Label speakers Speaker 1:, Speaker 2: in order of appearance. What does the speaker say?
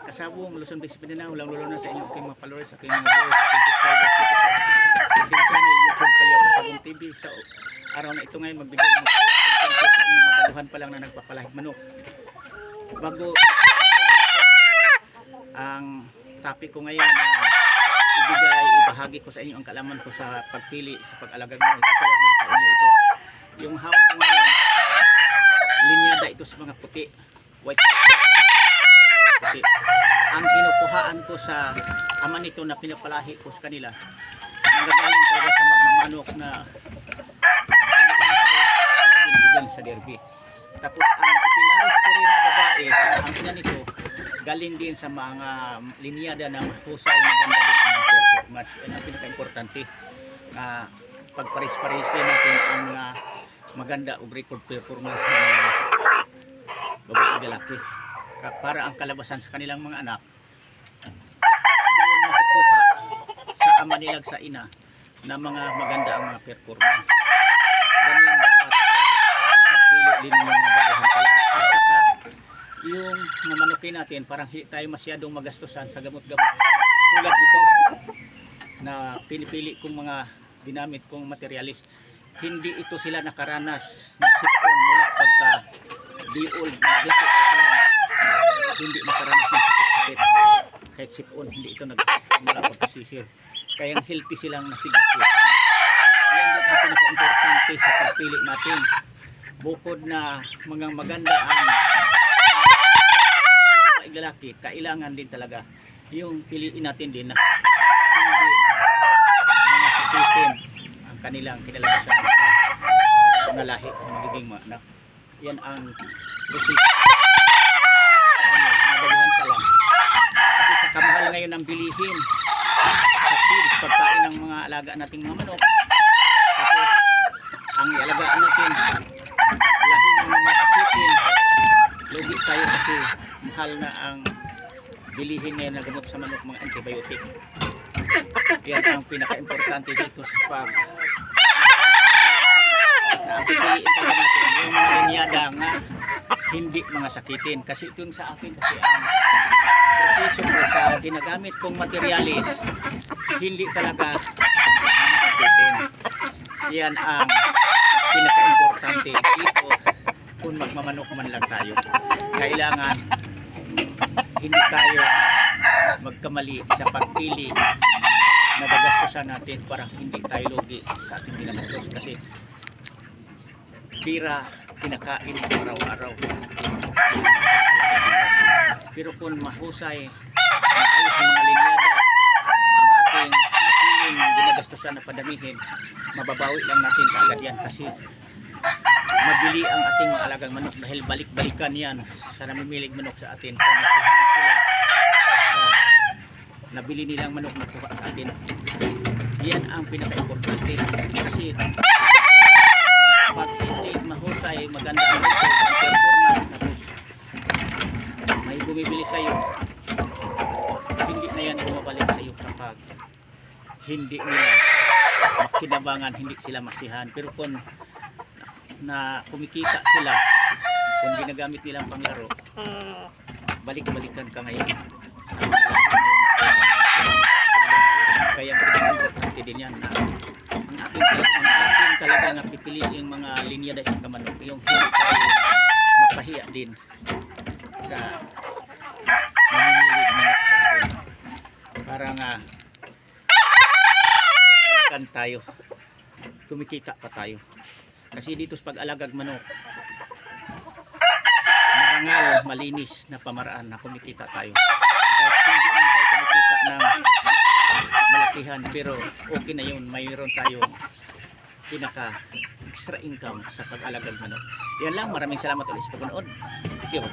Speaker 1: kasabong Luzon, Visayas, Mindanao, lalo na sa inyo aking mga followers, aking mga viewers, aking subscribers dito sa aking channel YouTube Kalyaw Kasabong TV. Sa araw na ito ngayon magbigay ng content sa inyong mabaguhan pa lang na nagpapalahig manok. Bago ang topic ko ngayon na ibahagi ko sa inyo ang kaalaman ko sa pagpili sa pag-alagang manok. Ito lang sa inyo ito. Yung hawak ko ngayon, linyada ito sa mga puti, white puti. Ang kinukuhaan ko sa ama nito na pinapalahi ko sa kanila, nagagaling talaga sa magmamanok na sa derby. Tapos ang pinaris ko rin na babae, ang ina nito, galing din sa mga linyada ng husay, maganda din ang performance. Yan ang pinaka-importante. Pagparis-parisin natin ang maganda o record performance ng babae lalaki. Para ang kalabasan sa kanilang mga anak doon makukuha sa ama nilang sa ina na mga maganda ang mga performance. Ganyan dapat pagpili din ng mga baguhan pa lang. At saka yung mamanukin natin, parang hindi tayo masyadong magastusan sa gamot-gamot. Tulad dito na pinipili kong mga dinamit kong materialis, hindi ito sila nakaranas ng sipon mula pagka di-old, naglakit sila, hindi nakaranas ng sakit-sakit. Kahit sipon, hindi ito nagsipon mula pagkasisir. Kaya healthy silang nasigasihan. Yan din ang pinaka-importante sa pagpili natin. Bukod na mga maganda ang lalaki, kailangan din talaga yung piliin natin din na hindi mga sakitin ang kanilang kinalabasan na lahi ng magiging mga anak. Yan ang resita. Nabaguhan pa lang. Kasi sa kamahal ngayon ng bilihin sa feeds, pagkain ng mga alaga nating mga manok. Tapos ang ialagaan natin lahi ng mga sakitin, lugi tayo kasi mahal na ang bilihin ngayon na gamot sa manok, mga antibiotic. Yan ang pinaka-importante dito sa pag na piliin talaga natin yung mga linyada nga hindi mga sakitin. Kasi ito yung sa akin kasi ang proseso ko sa ginagamit kong materialis, hindi talaga mga sakitin. Yan ang pinaka-importante dito kung magmamanok man lang tayo. Kailangan hindi tayo magkamali sa pagpili na gagastusan natin para hindi tayo lugi sa ating ginastos, kasi pira kinakain araw-araw. Pero kung mahusay, maayos ang mga linyada, ang ating masiling ginagastusan na padamihin, mababawi lang natin kaagad yan, kasi mabili ang ating mga alagang manok dahil balik-balikan yan sa namimilig manok sa atin. Kung nasihan sila sa nabili nilang manok na kuha sa atin, yan ang pinaka-importante. Kasi pag hindi mahusay, maganda ang performance, tapos may bumibili sa iyo, hindi na yan bumabalik sa iyo kapag hindi nila makinabangan, hindi sila masihan. Pero kung na kumikita sila, kung ginagamit nilang panglaro, balik-balikan ka ngayon. Kaya pinag-importante din yan na ang ating talaga nga pipili yung mga linyada sa kamanok, yung hindi tayo mapahiya din sa namimilig manok sa atin, para nga balik-balikan tayo, kumikita pa tayo. Kasi dito sa pag-alagag manok, marangal, malinis na pamaraan na kumikita tayo. Kahit hindi man tayo kumikita ng malakihan, pero okay na yun, mayroon tayong pinaka extra income sa pag-alagag manok. Yan lang, maraming salamat ulit sa pagnood. Thank you.